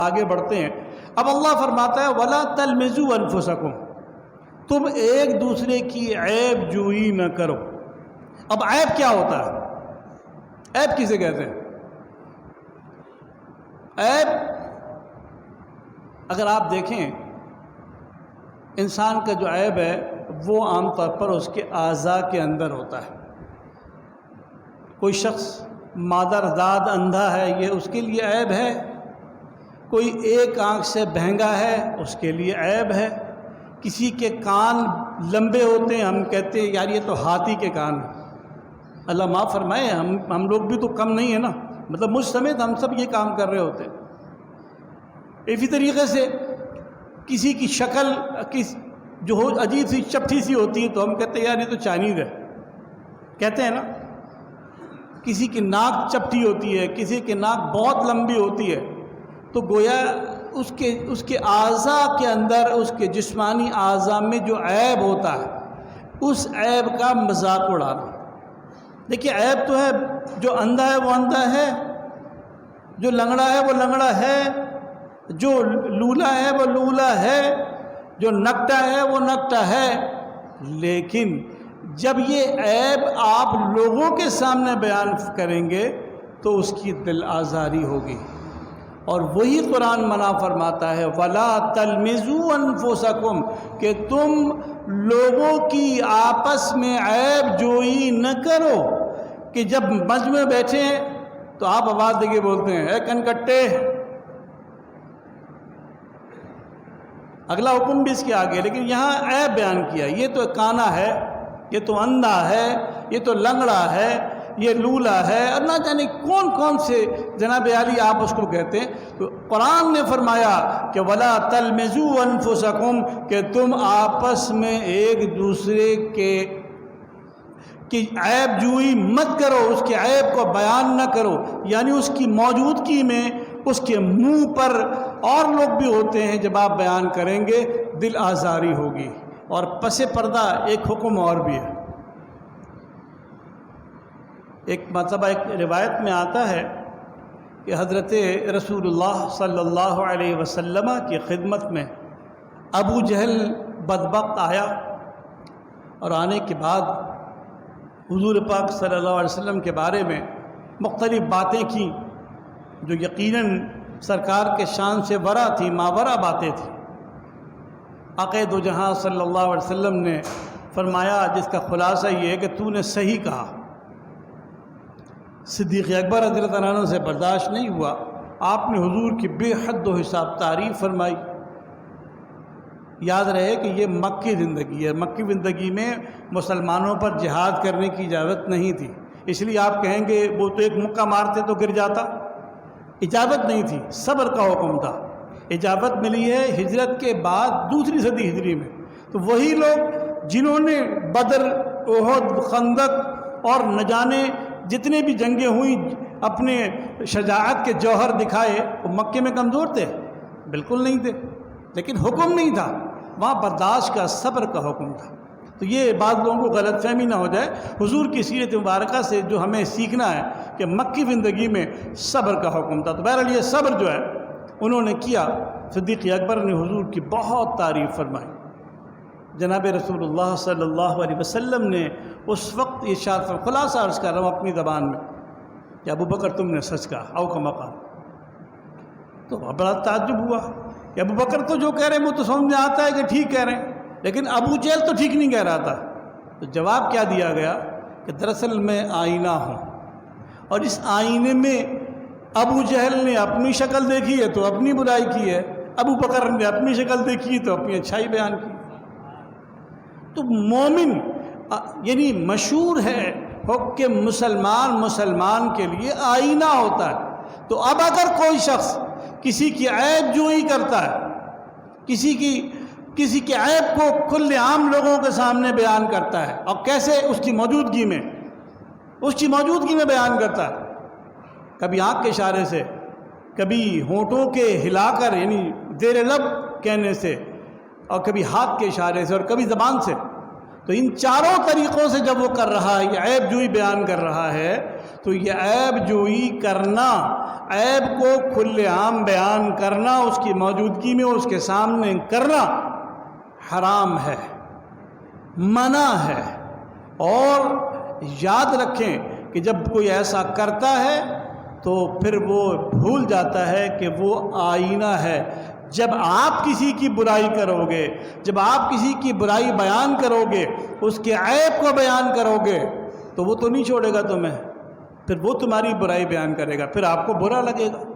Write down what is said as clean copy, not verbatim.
آگے بڑھتے ہیں۔ اب اللہ فرماتا ہے وَلَا تَلْمِزُوا أَنفُسَكُمْ، تم ایک دوسرے کی عیب جوئی نہ کرو۔ اب عیب کیا ہوتا ہے؟ عیب کسے کہتے ہیں؟ عیب اگر آپ دیکھیں انسان کا جو عیب ہے وہ عام طور پر اس کے اعضاء کے اندر ہوتا ہے۔ کوئی شخص مادرزاد اندھا ہے، یہ اس کے لیے عیب ہے۔ کوئی ایک آنکھ سے بہنگا ہے، اس کے لیے عیب ہے۔ کسی کے کان لمبے ہوتے ہیں، ہم کہتے ہیں یار یہ تو ہاتھی کے کان ہیں۔ اللہ معاف فرمائے، ہم لوگ بھی تو کم نہیں ہیں نا، مطلب مجھ سمیت ہم سب یہ کام کر رہے ہوتے ہیں۔ اسی طریقے سے کسی کی شکل جو عجیب سی چپٹی سی ہوتی ہے تو ہم کہتے ہیں یار یہ تو چائنیز ہے، کہتے ہیں نا۔ کسی کی ناک چپٹی ہوتی ہے، کسی کی ناک بہت لمبی ہوتی ہے، تو گویا اس کے اعضاء کے اندر، اس کے جسمانی اعضاء میں جو عیب ہوتا ہے اس عیب کا مذاق اڑانا۔ دیکھیے عیب تو ہے، جو اندھا ہے وہ اندھا ہے، جو لنگڑا ہے وہ لنگڑا ہے، جو لولا ہے وہ لولا ہے، جو نکٹا ہے وہ نکٹا ہے۔ لیکن جب یہ عیب آپ لوگوں کے سامنے بیان کریں گے تو اس کی دل آزاری ہوگی، اور وہی قرآن منع فرماتا ہے وَلَا تَلْمِزُوا أَنفُسَكُمْ، کہ تم لوگوں کی آپس میں عیب جوئی نہ کرو۔ کہ جب مجمع میں بیٹھے ہیں تو آپ آواز دے کے بولتے ہیں اے کنکٹے، اگلا حکم بھی اس کے آگے، لیکن یہاں عیب بیان کیا، یہ تو کانا ہے، یہ تو اندھا ہے، یہ تو لنگڑا ہے، یہ لولا ہے، اور نہ جانے کون کون سے جناب عالی آپ اس کو کہتے ہیں۔ تو قرآن نے فرمایا کہ وَلَا تَلْمِزُوا أَنفُسَكُمْ، کہ تم آپس میں ایک دوسرے کی عیب جوئی مت کرو، اس کے عیب کو بیان نہ کرو، یعنی اس کی موجودگی میں اس کے منہ پر اور لوگ بھی ہوتے ہیں، جب آپ بیان کریں گے دل آزاری ہوگی۔ اور پس پردہ ایک حکم اور بھی ہے۔ ایک مرتبہ ایک روایت میں آتا ہے کہ حضرت رسول اللہ صلی اللہ علیہ وسلم کی خدمت میں ابو جہل بدبخت آیا، اور آنے کے بعد حضور پاک صلی اللہ علیہ وسلم کے بارے میں مختلف باتیں کیں جو یقیناً سرکار کے شان سے ورا تھی، ماورا باتیں تھیں۔ آقا دو جہاں صلی اللہ علیہ وسلم نے فرمایا جس کا خلاصہ یہ ہے کہ تو نے صحیح کہا۔ صدیق اکبر رضی اللہ عنہ سے برداشت نہیں ہوا، آپ نے حضور کی بے حد و حساب تعریف فرمائی۔ یاد رہے کہ یہ مکی زندگی ہے، مکی زندگی میں مسلمانوں پر جہاد کرنے کی اجازت نہیں تھی، اس لیے آپ کہیں گے وہ تو ایک مکہ مارتے تو گر جاتا، اجازت نہیں تھی، صبر کا حکم تھا۔ اجازت ملی ہے ہجرت کے بعد دوسری صدی ہجری میں، تو وہی لوگ جنہوں نے بدر، احد، خندق اور نہ جانے جتنے بھی جنگیں ہوئیں اپنے شجاعت کے جوہر دکھائے، وہ مکے میں کمزور تھے؟ بالکل نہیں تھے، لیکن حکم نہیں تھا وہاں، برداشت کا، صبر کا حکم تھا۔ تو یہ بعض لوگوں کو غلط فہمی نہ ہو جائے، حضور کی سیرت مبارکہ سے جو ہمیں سیکھنا ہے کہ مکی زندگی میں صبر کا حکم تھا۔ تو بہرحال یہ صبر جو ہے انہوں نے کیا۔ صدیق اکبر نے حضور کی بہت تعریف فرمائی۔ جناب رسول اللہ صلی اللہ علیہ وسلم نے اس وقت ارشاد فرمایا، خلاصہ عرض کر رہا ہوں اپنی زبان میں، کہ ابو بکر تم نے سچ کہا، او کما قال۔ تو بڑا تعجب ہوا کہ ابو بکر تو جو کہہ رہے ہیں وہ تو سمجھ میں آتا ہے کہ ٹھیک کہہ رہے ہیں، لیکن ابو جہل تو ٹھیک نہیں کہہ رہا تھا۔ تو جواب کیا دیا گیا کہ دراصل میں آئینہ ہوں، اور اس آئینے میں ابو جہل نے اپنی شکل دیکھی ہے تو اپنی برائی کی ہے، ابو بکر نے اپنی شکل دیکھی تو اپنی اچھائی بیان کی۔ تو مومن یعنی مشہور ہے کہ مسلمان کے لیے آئینہ ہوتا ہے۔ تو اب اگر کوئی شخص کسی کی عیب جوئی کرتا ہے، کسی کی عیب کو کھلے عام لوگوں کے سامنے بیان کرتا ہے، اور کیسے اس کی موجودگی میں بیان کرتا ہے، کبھی آنکھ کے اشارے سے، کبھی ہونٹوں کے ہلا کر یعنی زیر لب کہنے سے، اور کبھی ہاتھ کے اشارے سے، اور کبھی زبان سے۔ تو ان چاروں طریقوں سے جب وہ کر رہا ہے، یہ عیب جوئی بیان کر رہا ہے، تو یہ عیب جوئی کرنا، عیب کو کھلے عام بیان کرنا، اس کی موجودگی میں اس کے سامنے کرنا حرام ہے، منع ہے۔ اور یاد رکھیں کہ جب کوئی ایسا کرتا ہے تو پھر وہ بھول جاتا ہے کہ وہ آئینہ ہے۔ جب آپ کسی کی برائی کرو گے، جب آپ کسی کی برائی بیان کرو گے، اس کے عیب کو بیان کرو گے، تو وہ تو نہیں چھوڑے گا تمہیں، پھر وہ تمہاری برائی بیان کرے گا، پھر آپ کو برا لگے گا۔